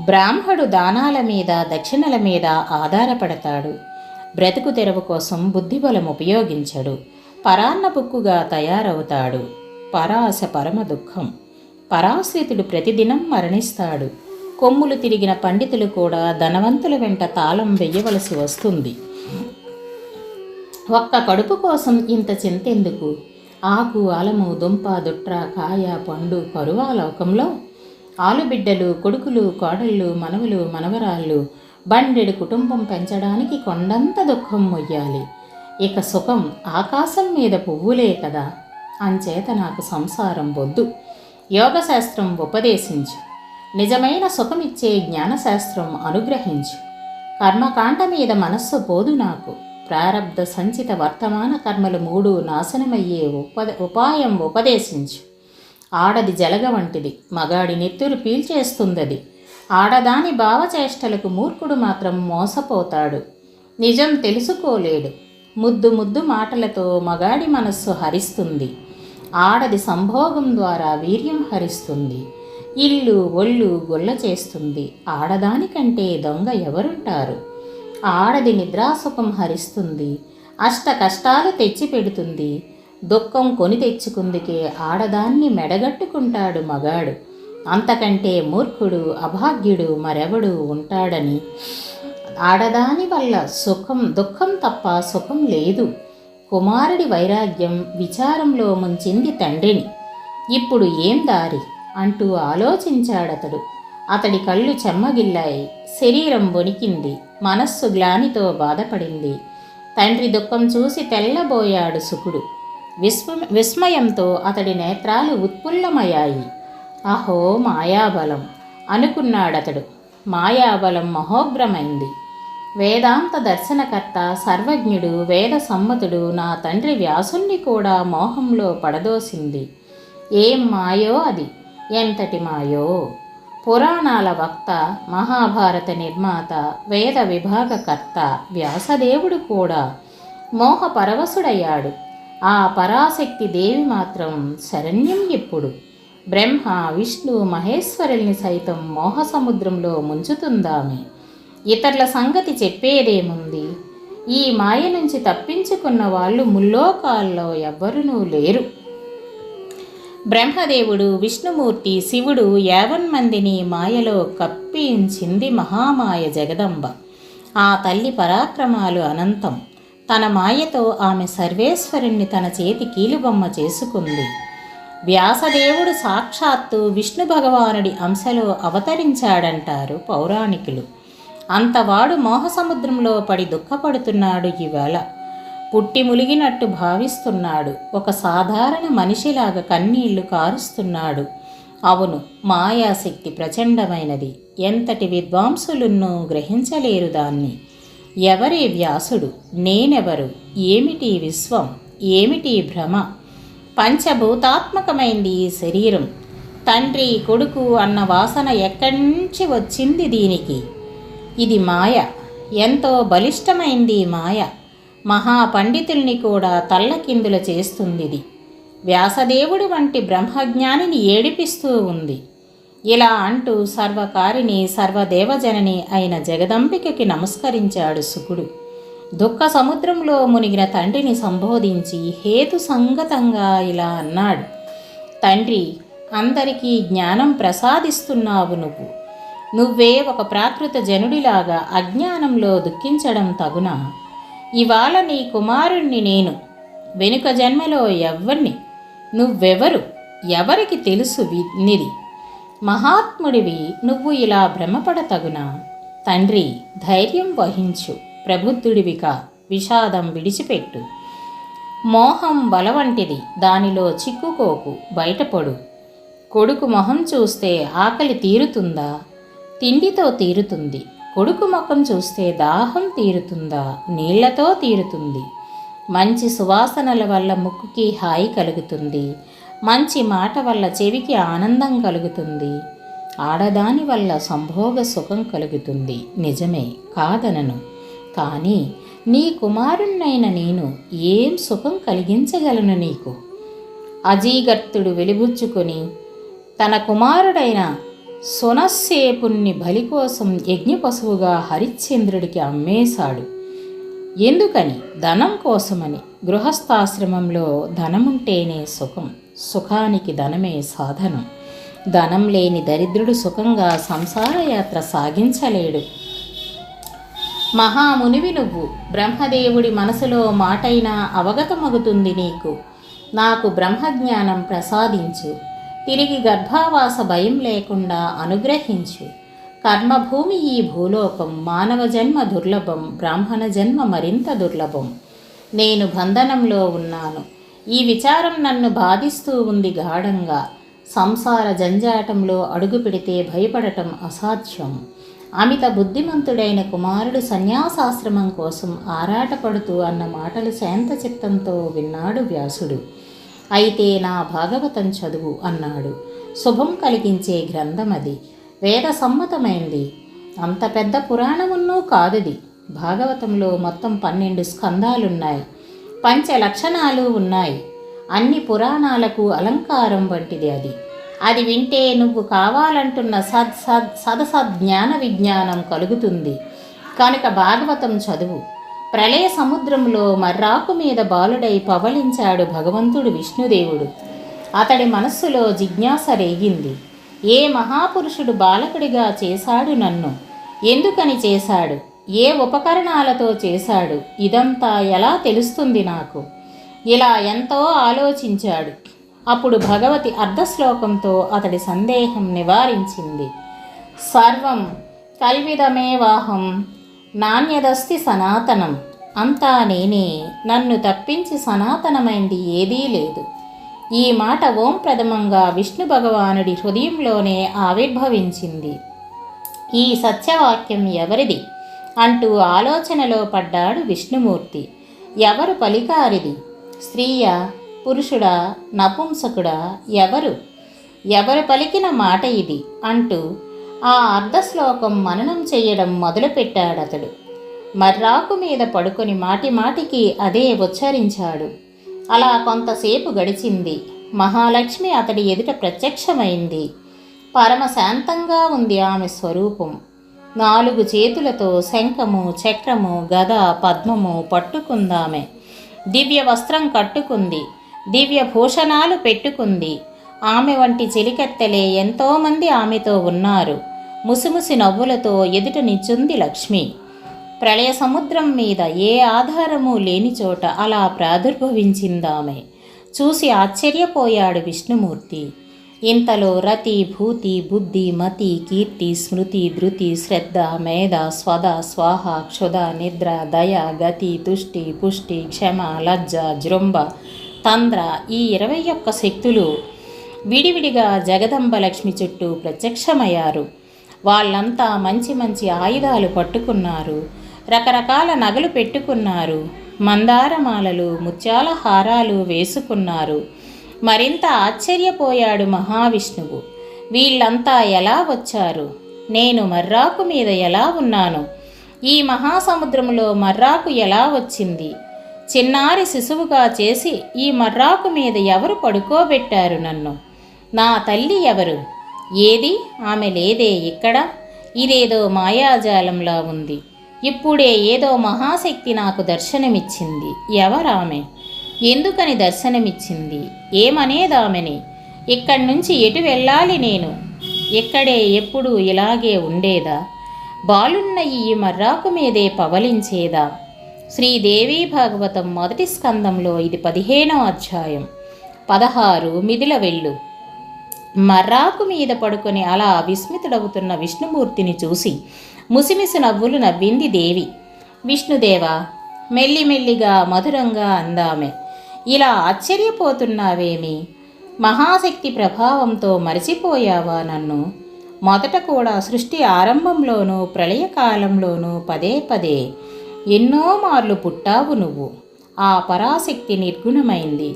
బ్రాహ్మడు దానాల మీద దక్షిణల మీద ఆధారపడతాడు. బ్రతుకు తెరవు కోసం బుద్ధిబలం ఉపయోగించడు. పరాన్నపుక్కుగా తయారవుతాడు. పరాశ పరమ దుఃఖం. పరాశ్రితుడు ప్రతిదినం మరణిస్తాడు. కొమ్ములు తిరిగిన పండితులు కూడా ధనవంతుల వెంట తాళం వెయ్యవలసి వస్తుంది. ఒక్క కడుపు కోసం ఇంత చింతెందుకు? ఆకు, అలము, దుంప, దుట్ర, కాయ, పండు, కరువా లోకంలో ఆలుబిడ్డలు, కొడుకులు, కోడళ్ళు, మనవలు, మనవరాళ్ళు, బండెడు కుటుంబం పెంచడానికి కొండంత దుఃఖం మొయ్యాలి. ఇక సుఖం ఆకాశం మీద పువ్వులే కదా. అంచేత నాకు సంసారం వద్దు. యోగశాస్త్రం ఉపదేశించు. నిజమైన సుఖమిచ్చే జ్ఞానశాస్త్రం అనుగ్రహించు. కర్మకాండ మీద మనస్సు పోదు నాకు. ప్రారబ్ధ సంచిత వర్తమాన కర్మలు 3 నాశనమయ్యే ఉపాయం ఉపదేశించు. ఆడది జలగ వంటిది, మగాడి నెత్తురు పీల్చేస్తుందది. ఆడదాని భావచేష్టలకు మూర్ఖుడు మాత్రం మోసపోతాడు. నిజం తెలుసుకోలేడు. ముద్దు ముద్దు మాటలతో మగాడి మనస్సు హరిస్తుంది. ఆడది సంభోగం ద్వారా వీర్యం హరిస్తుంది. ఇల్లు ఒళ్ళు గొల్ల చేస్తుంది. ఆడదానికంటే దొంగ ఎవరుంటారు? ఆడది నిద్రాసుఖం హరిస్తుంది. అష్ట కష్టాలు తెచ్చిపెడుతుంది. దుఃఖం కొని తెచ్చుకుందుకే ఆడదాన్ని మెడగట్టుకుంటాడు మగాడు. అంతకంటే మూర్ఖుడు అభాగ్యుడు మరెవడు ఉంటాడని. ఆడదాని వల్ల దుఃఖం తప్ప సుఖం లేదు. కుమారుడి వైరాగ్యం విచారంలో ముంచింది తండ్రిని. ఇప్పుడు ఏం దారి అంటూ ఆలోచించాడతడు. అతడి కళ్ళు చెమ్మగిల్లాయి. శరీరం వణికింది. మనస్సు గ్లానితో బాధపడింది. తండ్రి దుఃఖం చూసి తెల్లబోయాడు శుకుడు. విస్మయంతో అతడి నేత్రాలు ఉత్పుల్లమయ్యాయి. అహో మాయాబలం అనుకున్నాడతడు. మాయాబలం మహోగ్రమైంది. వేదాంత దర్శనకర్త, సర్వజ్ఞుడు, వేద సమ్మతుడు నా తండ్రి వ్యాసుణ్ణి కూడా మోహంలో పడదోసింది. ఏం మాయో అది! ఎంతటి మాయో! పురాణాల వక్త, మహాభారత నిర్మాత, వేద విభాగకర్త వ్యాసదేవుడు కూడా మోహపరవశుడయ్యాడు. ఆ పరాశక్తి దేవి మాత్రం శరణ్యం ఎప్పుడు? బ్రహ్మ, విష్ణు, మహేశ్వరుల్ని సైతం మోహసముద్రంలో ముంచుతుందామె. ఇతరుల సంగతి చెప్పేదేముంది? ఈ మాయ నుంచి తప్పించుకున్న వాళ్ళు ముల్లోకాల్లో ఎవ్వరూ లేరు. బ్రహ్మదేవుడు, విష్ణుమూర్తి, శివుడు 50 మందిని మాయలో కప్పించింది మహామాయ జగదంబ. ఆ తల్లి పరాక్రమాలు అనంతం. తన మాయతో ఆమె సర్వేశ్వరుణ్ణి తన చేతి కీలుబొమ్మ చేసుకుంది. వ్యాసదేవుడు సాక్షాత్తు విష్ణు భగవానుడి అంశలో అవతరించాడంటారు పౌరాణికులు. అంతవాడు మోహసముద్రంలో పడి దుఃఖపడుతున్నాడు. ఈవేళ పుట్టి ములిగినట్టు భావిస్తున్నాడు. ఒక సాధారణ మనిషిలాగా కన్నీళ్లు కారుస్తున్నాడు. అవును, మాయాశక్తి ప్రచండమైనది. ఎంతటి విద్వాంసులున్నూ గ్రహించలేరు దాన్ని. ఎవరి వ్యాసుడు? నేనెవరు? ఏమిటి విశ్వం? ఏమిటి భ్రమ? పంచభూతాత్మకమైంది ఈ శరీరం. తండ్రి కొడుకు అన్న వాసన ఎక్కడి నుంచి వచ్చింది దీనికి? ఇది మాయ. ఎంతో బలిష్టమైంది మాయ. మహాపండితుల్ని కూడా తల్లకిందుల చేస్తుందిది. వ్యాసదేవుడి వంటి బ్రహ్మజ్ఞానిని ఏడిపిస్తూ ఉంది. ఇలా అంటూ సర్వకారిణి, సర్వదేవజనని అయిన జగదంబికకి నమస్కరించాడు శుకుడు. దుఃఖ సముద్రంలో మునిగిన తండ్రిని సంబోధించి హేతు సంగతంగా ఇలా అన్నాడు. తండ్రి, అందరికీ జ్ఞానం ప్రసాదిస్తున్నావు నువ్వు. నువ్వే ఒక ప్రాకృత జనుడిలాగా అజ్ఞానంలో దుఃఖించడం తగునా? ఇవాళ నీ కుమారుణ్ణి నేను. వెనుక జన్మలో ఎవ్వరిని? నువ్వెవరు? ఎవరికి తెలుసు నిది? మహాత్ముడివి నువ్వు ఇలా భ్రమపడతగునా? తండ్రి, ధైర్యం వహించు. ప్రబుద్ధుడివికా. విషాదం విడిచిపెట్టు. మోహం బలవంటిది. దానిలో చిక్కుకోకు. బయటపడు. కొడుకు మొహం చూస్తే ఆకలి తీరుతుందా? తిండితో తీరుతుంది. కొడుకు ముఖం చూస్తే దాహం తీరుతుందా? నీళ్లతో తీరుతుంది. మంచి సువాసనల వల్ల ముక్కుకి హాయి కలుగుతుంది. మంచి మాట వల్ల చెవికి ఆనందం కలుగుతుంది. ఆడదాని వల్ల సంభోగ సుఖం కలుగుతుంది. నిజమే, కాదనను. కానీ నీ కుమారుణ్ణైన నేను ఏం సుఖం కలిగించగలను నీకు? అజీగర్తుడు వెలిబుచ్చుకొని తన కుమారుడైన సొనస్సేపుణ్ణి బలి కోసం యజ్ఞపశువుగా హరిశ్చంద్రుడికి అమ్మేశాడు. ఎందుకని? ధనం కోసమని. గృహస్థాశ్రమంలో ధనముంటేనే సుఖం, సుఖానికి ధనమే సాధనం. ధనం లేని దరిద్రుడు సుఖంగా సంసారయాత్ర సాగించలేడు. మహామునివి నువ్వు. బ్రహ్మదేవుడి మనసులో మాటైనా అవగతమగుతుంది నీకు. నాకు బ్రహ్మజ్ఞానం ప్రసాదించు. తిరిగి గర్భావాస భయం లేకుండా అనుగ్రహించు. కర్మభూమి ఈ భూలోకం. మానవ జన్మ దుర్లభం, బ్రాహ్మణ జన్మ మరింత దుర్లభం. నేను బంధనంలో ఉన్నాను. ఈ విచారం నన్ను బాధిస్తూ ఉంది గాఢంగా. సంసార జంజాటంలో అడుగు పెడితే భయపడటం అసాధ్యం. అమిత బుద్ధిమంతుడైన కుమారుడు సన్యాసాశ్రమం కోసం ఆరాటపడుతూ అన్న మాటలు శాంత చిత్తంతో విన్నాడు వ్యాసుడు. అయితే నా భాగవతం చదువు అన్నాడు. శుభం కలిగించే గ్రంథం అది. వేద సమ్మతమైంది. అంత పెద్ద పురాణమున్నూ కాదుది. భాగవతంలో మొత్తం 12 స్కందాలున్నాయి. 5 లక్షణాలు ఉన్నాయి. అన్ని పురాణాలకు అలంకారం వంటిది అది. అది వింటే నువ్వు కావాలంటున్న సదసజ్ఞాన విజ్ఞానం కలుగుతుంది. కనుక భాగవతం చదువు. ప్రళయ సముద్రంలో మర్రాకు మీద బాలుడై పవళించాడు భగవంతుడు విష్ణుదేవుడు. అతడి మనస్సులో జిజ్ఞాస రేగింది. ఏ మహాపురుషుడు బాలకుడిగా చేశాడు నన్ను? ఎందుకని చేశాడు? ఏ ఉపకరణాలతో చేశాడు? ఇదంతా ఎలా తెలుస్తుంది నాకు? ఇలా ఎంతో ఆలోచించాడు. అప్పుడు భగవతి అర్ధశ్లోకంతో అతడి సందేహం నివారించింది. సర్వం కల్విదమేవాహం నాణ్యదస్తి సనాతనం. అంతా నేనే, నన్ను తప్పించి సనాతనమైంది ఏదీ లేదు. ఈ మాట ఓం ప్రథమంగా విష్ణు భగవానుడి హృదయంలోనే ఆవిర్భవించింది. ఈ సత్యవాక్యం ఎవరిది అంటూ ఆలోచనలో పడ్డాడు విష్ణుమూర్తి. ఎవరు పలికారిది? స్త్రీయా, పురుషుడా, నపుంసకుడా? ఎవరు పలికిన మాట ఇది అంటూ ఆ అర్ధశ్లోకం మననం చెయ్యడం మొదలుపెట్టాడతడు. మర్రాకు మీద పడుకొని మాటిమాటికి అదే ఉచ్చరించాడు. అలా కొంతసేపు గడిచింది. మహాలక్ష్మి అతడి ఎదుట ప్రత్యక్షమైంది. పరమశాంతంగా ఉంది ఆమె స్వరూపం. 4 చేతులతో శంఖము, చక్రము, గద, పద్మము పట్టుకుందామె. దివ్య వస్త్రం కట్టుకుంది. దివ్య భూషణాలు పెట్టుకుంది. ఆమె వంటి చెలికత్తెలే ఎంతోమంది ఆమెతో ఉన్నారు. ముసిముసి నవ్వులతో ఎదుట నిచ్చుంది లక్ష్మి. ప్రళయ సముద్రం మీద ఏ ఆధారము లేని చోట అలా ప్రాదుర్భవించిందామె. చూసి ఆశ్చర్యపోయాడు విష్ణుమూర్తి. ఇంతలో రతి, భూతి, బుద్ధి, మతి, కీర్తి, స్మృతి, ధృతి, శ్రద్ధ, మేధ, స్వద, స్వాహ, క్షుధ, నిద్ర, దయ, గతి, తుష్టి, పుష్టి, క్షమ, లజ్జ, జృంభ, తంద్ర ఈ 21 శక్తులు విడివిడిగా జగదంబ లక్ష్మి చుట్టూ ప్రత్యక్షమయ్యారు. వాళ్ళంతా మంచి మంచి ఆయుధాలు పట్టుకున్నారు. రకరకాల నగలు పెట్టుకున్నారు. మందారమాలలు, ముత్యాల హారాలు వేసుకున్నారు. మరింత ఆశ్చర్యపోయాడు మహావిష్ణువు. వీళ్ళంతా ఎలా వచ్చారు? నేను మర్రాకు మీద ఎలా ఉన్నాను? ఈ మహాసముద్రంలో మర్రాకు ఎలా వచ్చింది? చిన్నారి శిశువుగా చేసి ఈ మర్రాకు మీద ఎవరు పడుకోబెట్టారు నన్ను? నా తల్లి ఎవరు? ఏది? ఆమె లేదే ఇక్కడ. ఇదేదో మాయాజాలంలా ఉంది. ఇప్పుడే ఏదో మహాశక్తి నాకు దర్శనమిచ్చింది. ఎవరామె? ఎందుకని దర్శనమిచ్చింది? ఏమనేదామెని? ఇక్కడి నుంచి ఎటు వెళ్ళాలి నేను? ఇక్కడే ఎప్పుడు ఇలాగే ఉండేదా? బాలున్న ఈ మర్రాకు మీదే పవలించేదా? శ్రీదేవీ భాగవతం 1వ స్కందంలో ఇది 15వ అధ్యాయం. 16 మిదిల వెళ్ళు. మర్రాకు మీద పడుకొని అలా విస్మితుడవుతున్న విష్ణుమూర్తిని చూసి ముసిమిసి నవ్వులు నవ్వింది దేవి. విష్ణుదేవా, మెల్లిమెల్లిగా మధురంగా అందామె. ఇలా ఆశ్చర్యపోతున్నావేమి? మహాశక్తి ప్రభావంతో మరిచిపోయావా నన్ను? మొదట కూడా సృష్టి ఆరంభంలోనూ ప్రళయకాలంలోనూ పదే పదే ఎన్నో మార్లు పుట్టావు నువ్వు. ఆ పరాశక్తి నిర్గుణమైంది.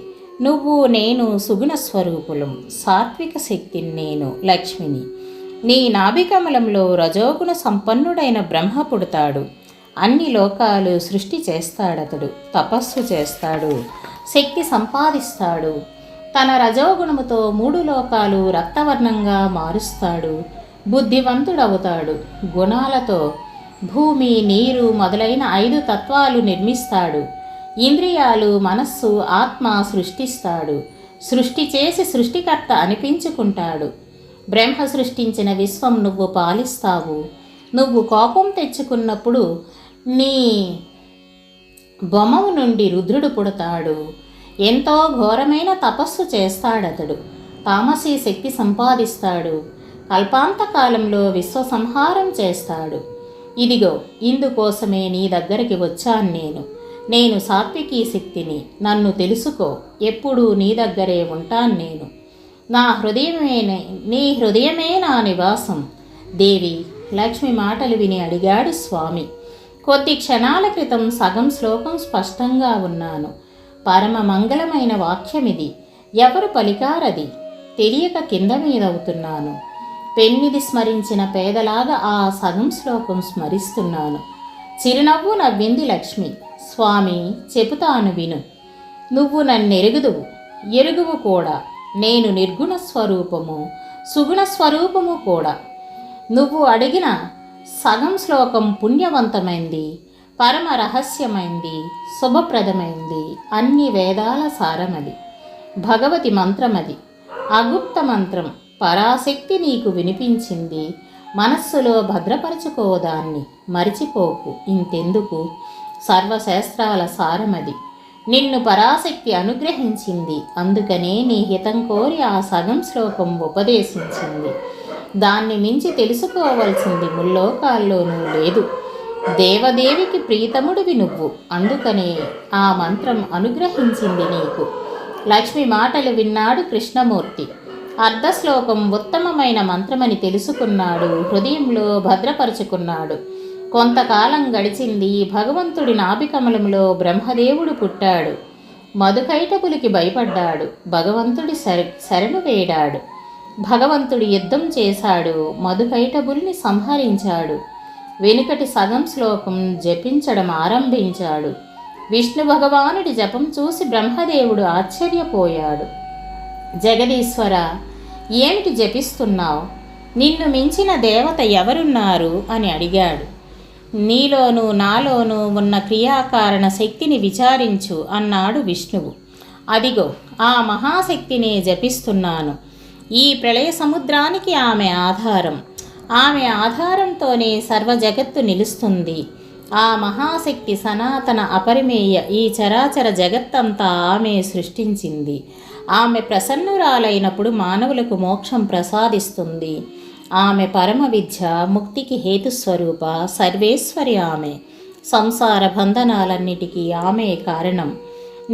నువ్వు నేను సుగుణ స్వరూపులం. సాత్విక శక్తిని నేను, లక్ష్మిని. నీ నాభికమలంలో రజోగుణ సంపన్నుడైన బ్రహ్మ పుడతాడు. అన్ని లోకాలు సృష్టి చేస్తాడతడు. తపస్సు చేస్తాడు. శక్తి సంపాదిస్తాడు. తన రజోగుణముతో 3 లోకాలు రక్తవర్ణంగా మారుస్తాడు. బుద్ధివంతుడవుతాడు. గుణాలతో భూమి, నీరు మొదలైన 5 తత్వాలు నిర్మిస్తాడు. ఇంద్రియాలు, మనస్సు, ఆత్మ సృష్టిస్తాడు. సృష్టి చేసి సృష్టికర్త అనిపించుకుంటాడు. బ్రహ్మ సృష్టించిన విశ్వం నువ్వు పాలిస్తావు. నువ్వు కోపం తెచ్చుకున్నప్పుడు నీ బొమ్మము నుండి రుద్రుడు పుడతాడు. ఎంతో ఘోరమైన తపస్సు చేస్తాడతడు. తామసీ శక్తి సంపాదిస్తాడు. కల్పాంతకాలంలో విశ్వసంహారం చేస్తాడు. ఇదిగో ఇందుకోసమే నీ దగ్గరికి వచ్చాను నేను సాత్వికీ శక్తిని. నన్ను తెలుసుకో. ఎప్పుడూ నీ దగ్గరే ఉంటాను నేను. నీ హృదయమే నా నివాసం. దేవి లక్ష్మి మాటలు విని అడిగాడు స్వామి. కొద్ది క్షణాల క్రితం సగం శ్లోకం స్పష్టంగా ఉన్నాను. పరమ మంగళమైన వాక్యమిది. ఎవరు పలికారది? తెలియక కింద మీదవుతున్నాను. పెన్నిది స్మరించిన పేదలాగా ఆ సగం శ్లోకం స్మరిస్తున్నాను. చిరునవ్వు నవ్వింది లక్ష్మి. స్వామి, చెబుతాను విను. నువ్వు నన్నెరుగుదువు, ఎరుగువు కూడా. నేను నిర్గుణ స్వరూపము, సుగుణ స్వరూపము కూడా. నువ్వు అడిగిన సగం శ్లోకం పుణ్యవంతమైంది, పరమ రహస్యమైంది, శుభప్రదమైంది. అన్ని వేదాల సారమది. భగవతి మంత్రమది. అగుప్త మంత్రం. పరాశక్తి నీకు వినిపించింది. మనస్సులో భద్రపరచుకోదాన్ని. మరిచిపోకు. ఇంతెందుకు? సర్వశాస్త్రాల సారమది. నిన్ను పరాశక్తి అనుగ్రహించింది. అందుకనే నీ హితం కోరి ఆ సగం శ్లోకం ఉపదేశించింది. దాన్ని మించి తెలుసుకోవలసింది ముల్లోకాల్లోనూ లేదు. దేవదేవికి ప్రీతముడివి నువ్వు. అందుకనే ఆ మంత్రం అనుగ్రహించింది నీకు. లక్ష్మి మాటలు విన్నాడు కృష్ణమూర్తి. అర్ధశ్లోకం ఉత్తమమైన మంత్రమని తెలుసుకున్నాడు. హృదయంలో భద్రపరుచుకున్నాడు. కొంతకాలం గడిచింది. భగవంతుడి నాభికమలంలో బ్రహ్మదేవుడు పుట్టాడు. మధుకైటపులికి భయపడ్డాడు. భగవంతుడి శరణు వేడాడు. భగవంతుడు యుద్ధం చేశాడు. మధుకైటపులిని సంహరించాడు. వెనుకటి సగం శ్లోకం జపించడం ఆరంభించాడు. విష్ణు భగవానుడి జపం చూసి బ్రహ్మదేవుడు ఆశ్చర్యపోయాడు. జగదీశ్వర, ఏమిటి జపిస్తున్నావు? నిన్ను మించిన దేవత ఎవరున్నారు అని అడిగాడు. నీలోనూ నాలోనూ ఉన్న క్రియాకారణ శక్తిని విచారించు అన్నాడు విష్ణువు. అదిగో ఆ మహాశక్తినే జపిస్తున్నాను. ఈ ప్రళయ సముద్రానికి ఆమె ఆధారం. ఆమె ఆధారంతోనే సర్వ జగత్తు నిలుస్తుంది. ఆ మహాశక్తి సనాతన అపరిమేయ. ఈ చరాచర జగత్తంతా ఆమె సృష్టించింది. ఆమె ప్రసన్నురాలైనప్పుడు మానవులకు మోక్షం ప్రసాదిస్తుంది. ఆమె పరమ విద్య, ముక్తికి హేతుస్వరూప, సర్వేశ్వరి ఆమె. సంసార బంధనాలన్నిటికీ ఆమె కారణం.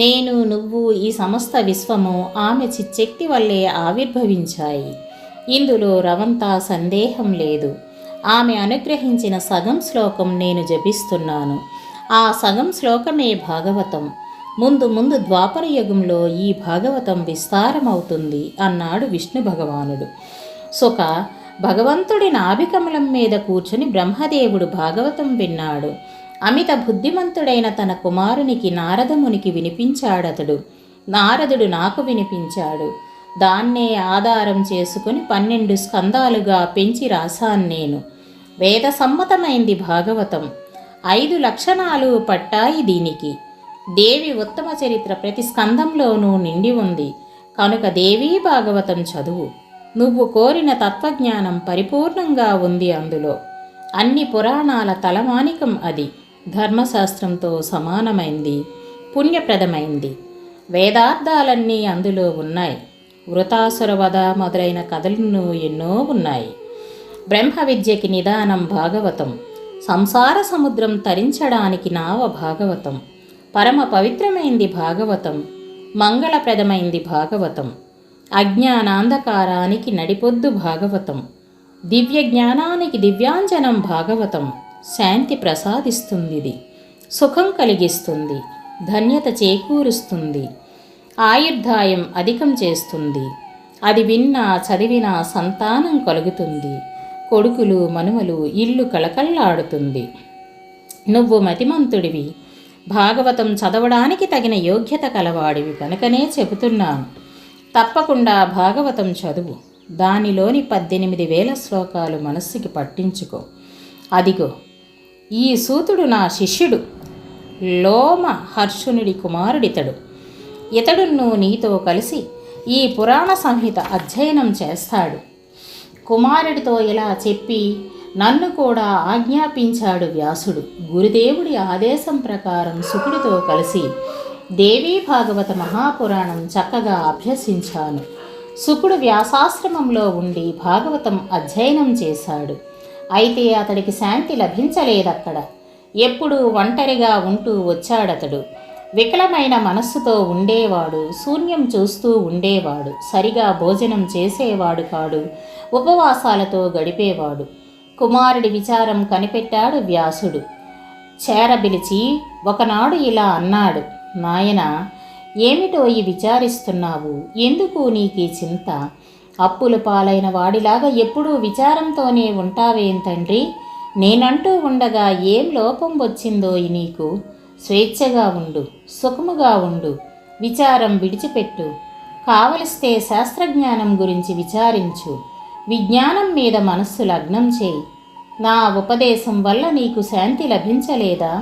నేను, నువ్వు, ఈ సమస్త విశ్వము ఆమె చిచ్చక్తి వల్లే ఆవిర్భవించాయి. ఇందులో రవంతా సందేహం లేదు. ఆమె అనుగ్రహించిన సగం శ్లోకం నేను జపిస్తున్నాను. ఆ సగం శ్లోకమే భాగవతం. ముందు ముందు ద్వాపర యుగంలో ఈ భాగవతం విస్తారమవుతుంది అన్నాడు విష్ణు భగవానుడు. సుఖ భగవంతుడి నాభికమలం మీద కూర్చుని బ్రహ్మదేవుడు భాగవతం విన్నాడు. అమిత బుద్ధిమంతుడైన తన కుమారునికి నారదమునికి వినిపించాడతడు. నారదుడు నాకు వినిపించాడు. దాన్నే ఆధారం చేసుకుని 12 స్కందాలుగా పెంచి రాశాను నేను. వేద సమ్మతమైంది భాగవతం. 5 లక్షణాలు పట్టాయి దీనికి. దేవి ఉత్తమ చరిత్ర ప్రతి స్కందంలోనూ నిండి ఉంది. కనుక దేవీ భాగవతం చదువు. నువ్వు కోరిన తత్వజ్ఞానం పరిపూర్ణంగా ఉంది అందులో. అన్ని పురాణాల తలమానికం అది. ధర్మశాస్త్రంతో సమానమైంది, పుణ్యప్రదమైంది. వేదార్థాలన్నీ అందులో ఉన్నాయి. వృతాసుర వధ మొదలైన కథలను ఎన్నో ఉన్నాయి. బ్రహ్మ విద్యకి నిదానం భాగవతం. సంసార సముద్రం తరించడానికి నావ భాగవతం. పరమ పవిత్రమైంది భాగవతం. మంగళప్రదమైంది భాగవతం. అజ్ఞానాంధకారానికి నడిపొద్దు భాగవతం. దివ్య జ్ఞానానికి దివ్యాంజనం భాగవతం. శాంతి ప్రసాదిస్తుంది. సుఖం కలిగిస్తుంది. ధన్యత చేకూరుస్తుంది. ఆయుర్దాయం అధికం చేస్తుంది. అది విన్నా చదివినా సంతానం కలుగుతుంది. కొడుకులు మనుమలు ఇల్లు కళకళలాడుతుంది. నువ్వు మతిమంతుడివి. భాగవతం చదవడానికి తగిన యోగ్యత కలవాడివి కనుకనే చెబుతున్నాను. తప్పకుండా భాగవతం చదువు. దానిలోని 18,000 శ్లోకాలు మనస్సుకి పట్టించుకో. అదిగో ఈ సూతుడు నా శిష్యుడు, లోమ హర్షునుడి కుమారుడితడు. ఇతడును నీతో కలిసి ఈ పురాణ సంహిత అధ్యయనం చేస్తాడు. కుమారుడితో ఇలా చెప్పి నన్ను కూడా ఆజ్ఞాపించాడు వ్యాసుడు. గురుదేవుడి ఆదేశం ప్రకారం శుకుడితో కలిసి దేవీ భాగవత మహాపురాణం చక్కగా అభ్యసించాను. శుకుడు వ్యాసాశ్రమంలో ఉండి భాగవతం అధ్యయనం చేశాడు. అయితే అతడికి శాంతి లభించలేదక్కడ. ఎప్పుడూ ఒంటరిగా ఉంటూ వచ్చాడతడు. వికలమైన మనస్సుతో ఉండేవాడు. శూన్యం చూస్తూ ఉండేవాడు. సరిగా భోజనం చేసేవాడు కాడు. ఉపవాసాలతో గడిపేవాడు. కుమారుడి విచారం కనిపెట్టాడు వ్యాసుడు. చేరబిలిచి ఒకనాడు ఇలా అన్నాడు, నాయనా, ఏమిటో ఈ విచారిస్తున్నావు? ఎందుకు నీకీ చింత? అప్పుల పాలైన వాడిలాగా ఎప్పుడూ విచారంతోనే ఉంటావేం తండ్రి? నేనంటూ ఉండగా ఏం లోపం వచ్చిందో నీకు? స్వేచ్ఛగా ఉండు, సుఖముగా ఉండు, విచారం విడిచిపెట్టు. కావలిస్తే శాస్త్రజ్ఞానం గురించి విచారించు. విజ్ఞానం మీద మనస్సు లగ్నం చేయి. నా ఉపదేశం వల్ల నీకు శాంతి లభించలేదా?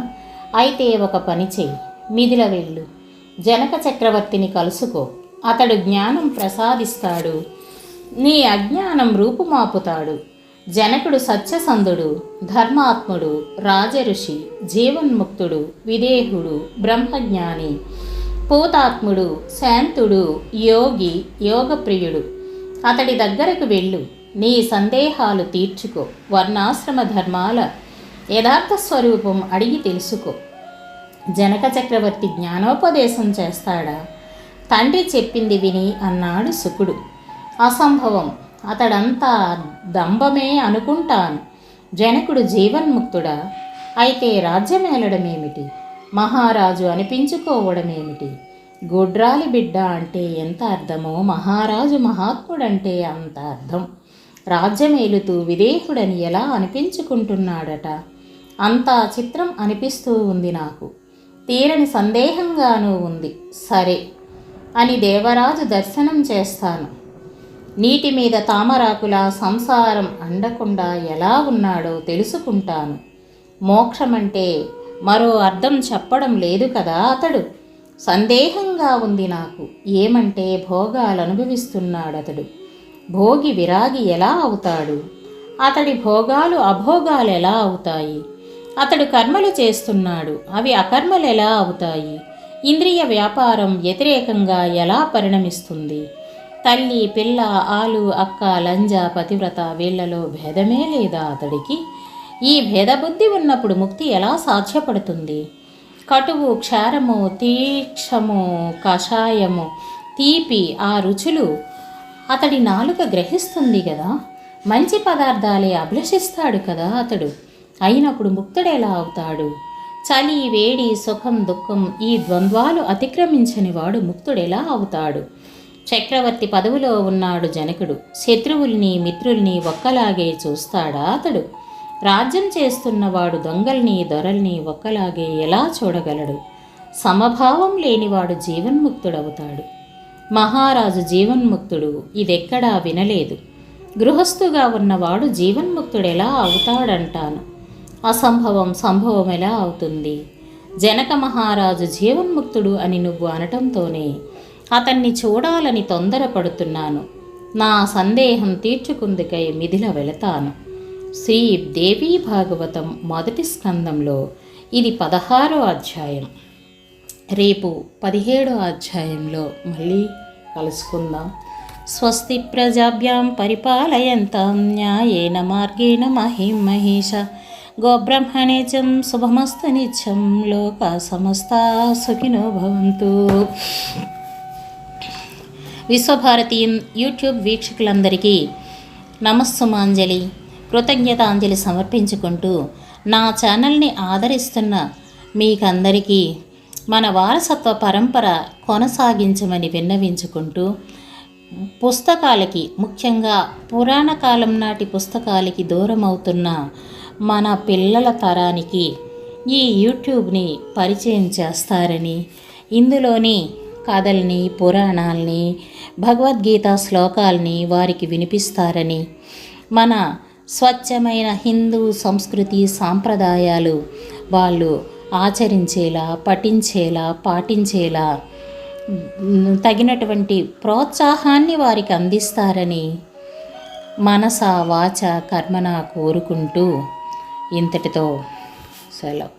అయితే ఒక పని చెయ్యి, మిథిల వెళ్ళు. జనక చక్రవర్తిని కలుసుకో. అతడు జ్ఞానం ప్రసాదిస్తాడు. నీ అజ్ఞానం రూపుమాపుతాడు. జనకుడు సత్యసంధుడు, ధర్మాత్ముడు, రాజఋషి, జీవన్ముక్తుడు, విదేహుడు, బ్రహ్మజ్ఞాని, పూతాత్ముడు, శాంతుడు, యోగి, యోగప్రియుడు. అతడి దగ్గరకు వెళ్ళు. నీ సందేహాలు తీర్చుకో. వర్ణాశ్రమ ధర్మాల యథార్థ స్వరూపం అడిగి తెలుసుకో. జనక చక్రవర్తి జ్ఞానోపదేశం చేస్తాడా? తండ్రి చెప్పింది విని అన్నాడు శుకుడు. అసంభవం, అతడంతా దంభమే అనుకుంటాను. జనకుడు జీవన్ముక్తుడా? అయితే రాజ్యమేలడమేమిటి? మహారాజు అనిపించుకోవడమేమిటి? గుడ్రాలి బిడ్డ అంటే ఎంత అర్థమో మహారాజు మహాత్ముడంటే అంత అర్థం. రాజ్యమేలుతూ విదేహుడని ఎలా అనిపించుకుంటున్నాడట? అంతా చిత్రం అనిపిస్తూ ఉంది నాకు. తీరని సందేహంగానూ ఉంది. సరే అని దేవరాజు దర్శనం చేస్తాను. నీటి మీద తామరాకులా సంసారం అండకుండా ఎలా ఉన్నాడో తెలుసుకుంటాను. మోక్షమంటే మరో అర్థం చెప్పడం లేదు కదా అతడు? సందేహంగా ఉంది నాకు. ఏమంటే భోగాలు అనుభవిస్తున్నాడతడు. భోగి విరాగి ఎలా అవుతాడు? అతడి భోగాలు అభోగాలు ఎలా అవుతాయి? అతడు కర్మలు చేస్తున్నాడు. అవి అకర్మలు ఎలా అవుతాయి? ఇంద్రియ వ్యాపారం వ్యతిరేకంగా ఎలా పరిణమిస్తుంది? తల్లి, పిల్ల, ఆలు, అక్క, లంజ, పతివ్రత వీళ్లలో భేదమే లేదా అతడికి? ఈ భేదబుద్ధి ఉన్నప్పుడు ముక్తి ఎలా సాధ్యపడుతుంది? కటువు, క్షారము, తీక్షము, కషాయము, తీపి ఆ రుచులు అతడి నాలుక గ్రహిస్తుంది కదా. మంచి పదార్థాలే అభిలషిస్తాడు కదా అతడు. అయినప్పుడు ముక్తుడెలా అవుతాడు? చలి, వేడి, సుఖం, దుఃఖం ఈ ద్వంద్వాలు అతిక్రమించని వాడు ముక్తుడెలా అవుతాడు? చక్రవర్తి పదవిలో ఉన్నాడు జనకుడు. శత్రువుల్ని మిత్రుల్ని ఒక్కలాగే చూస్తాడా అతడు? రాజ్యం చేస్తున్నవాడు దొంగల్ని దొరల్ని ఒక్కలాగే ఎలా చూడగలడు? సమభావం లేనివాడు జీవన్ముక్తుడవుతాడు. మహారాజు జీవన్ముక్తుడు ఇదెక్కడా వినలేదు. గృహస్థుగా ఉన్నవాడు జీవన్ముక్తుడెలా అవుతాడంటాను. అసంభవం సంభవం ఎలా అవుతుంది? జనక మహారాజు జీవన్ముక్తుడు అని నువ్వు అనటంతోనే అతన్ని చూడాలని తొందరపడుతున్నాను. నా సందేహం తీర్చుకుందుకై మిథిల వెళతాను. శ్రీ దేవీ భాగవతం మొదటి స్కందంలో ఇది 16వ అధ్యాయం. రేపు 17వ అధ్యాయంలో మళ్ళీ కలుసుకుందాం. స్వస్తి ప్రజాభ్యాం పరిపాలయంతాం న్యాయేన మార్గేణ మహిం మహిష గోబ్రహ్మణేజం శుభమస్తు నిత్యం లోకా సమస్తా సుఖినో భవంతు. విశ్వభారతీయం యూట్యూబ్ వీక్షకులందరికీ నమస్సుమాంజలి, కృతజ్ఞతాంజలి సమర్పించుకుంటూ నా ఛానల్ని ఆదరిస్తున్న మీకందరికీ మన వారసత్వ పరంపర కొనసాగించమని విన్నవించుకుంటూ, పుస్తకాలకి ముఖ్యంగా పురాణ కాలం నాటి పుస్తకాలకి దూరం అవుతున్న మన పిల్లల తరానికి ఈ యూట్యూబ్ని పరిచయం చేస్తారని, ఇందులోని కథల్ని, పురాణాల్ని, భగవద్గీత శ్లోకాల్ని వారికి వినిపిస్తారని, మన స్వచ్ఛమైన హిందూ సంస్కృతి సాంప్రదాయాలు వాళ్ళు ఆచరించేలా, పఠించేలా, పాటించేలా తగినటువంటి ప్రోత్సాహాన్ని వారికి అందిస్తారని మనస వాచ కర్మన కోరుకుంటూ ఇంతటితో సెలవు.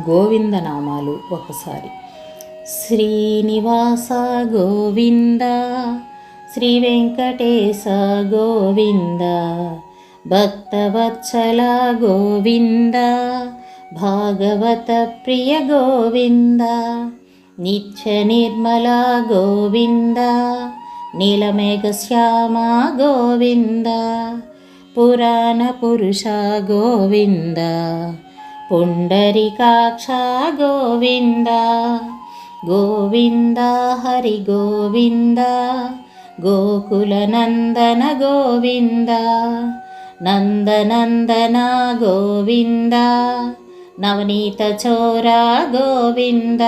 గోవిందనామాలు ఒకసారి. శ్రీనివాస గోవింద, శ్రీ వెంకటేశ గోవింద, భక్తవత్సల గోవింద, భాగవత ప్రియ గోవింద, నిత్య నిర్మల గోవింద, నీలమేఘశ్యామ గోవింద, పురాణ పురుష గోవింద, పుండరీకాక్ష గోవింద, గోవింద హరి గోవింద, గోకుల నందన గోవింద, నందనందన గోవింద, నవనీత చోర గోవింద,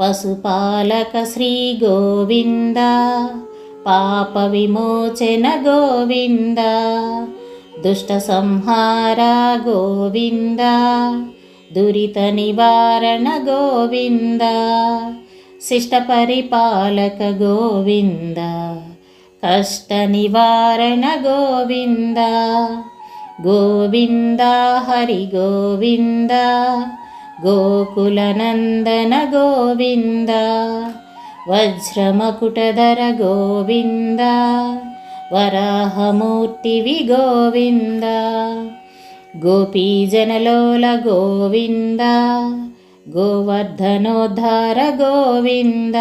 పశుపాలక శ్రీ గోవింద, పాప విమోచన గోవింద, దుష్ట సంహార గోవింద, దురిత నివారణ గోవింద, శిష్ట పరిపాలక గోవింద, కష్ట నివారణ గోవింద, గోవింద హరి గోవింద, గోకుల నందన గోవింద, వజ్రమకుటధర గోవింద, వరాహమూర్తివి గోవింద, గోపీజనలోల గోవింద, గోవర్ధనోద్ధార గోవింద,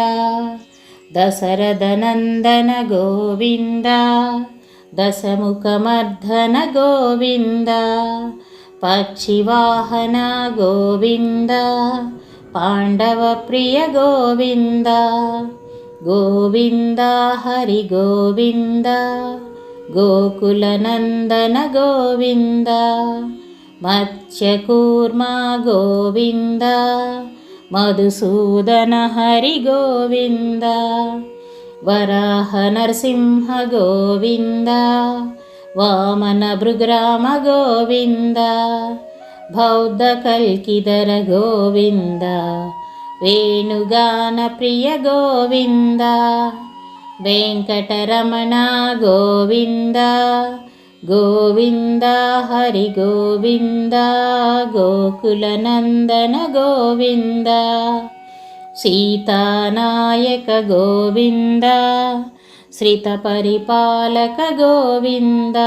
దశరథనందన గోవింద, దశముఖమర్ధన గోవింద, పక్షివాహన గోవింద, పాండవ ప్రియ గోవింద, గోవింద హరి గోవింద, గోకుల నందన గోవింద, మత్స్యకూర్మ గోవింద, మధుసూదన హరి గోవింద, వరాహ నరసింహ గోవింద, వామన భృగ్రామ గోవింద, బౌద్ధ కల్కిధర గోవింద, వేణుగాన ప్రియ గోవింద, వెంకటరమణ గోవింద, గోవింద హరి గోవింద, గోకుల నందన గోవింద, సీతానాయక గోవింద, శ్రిత పరిపాలక గోవింద.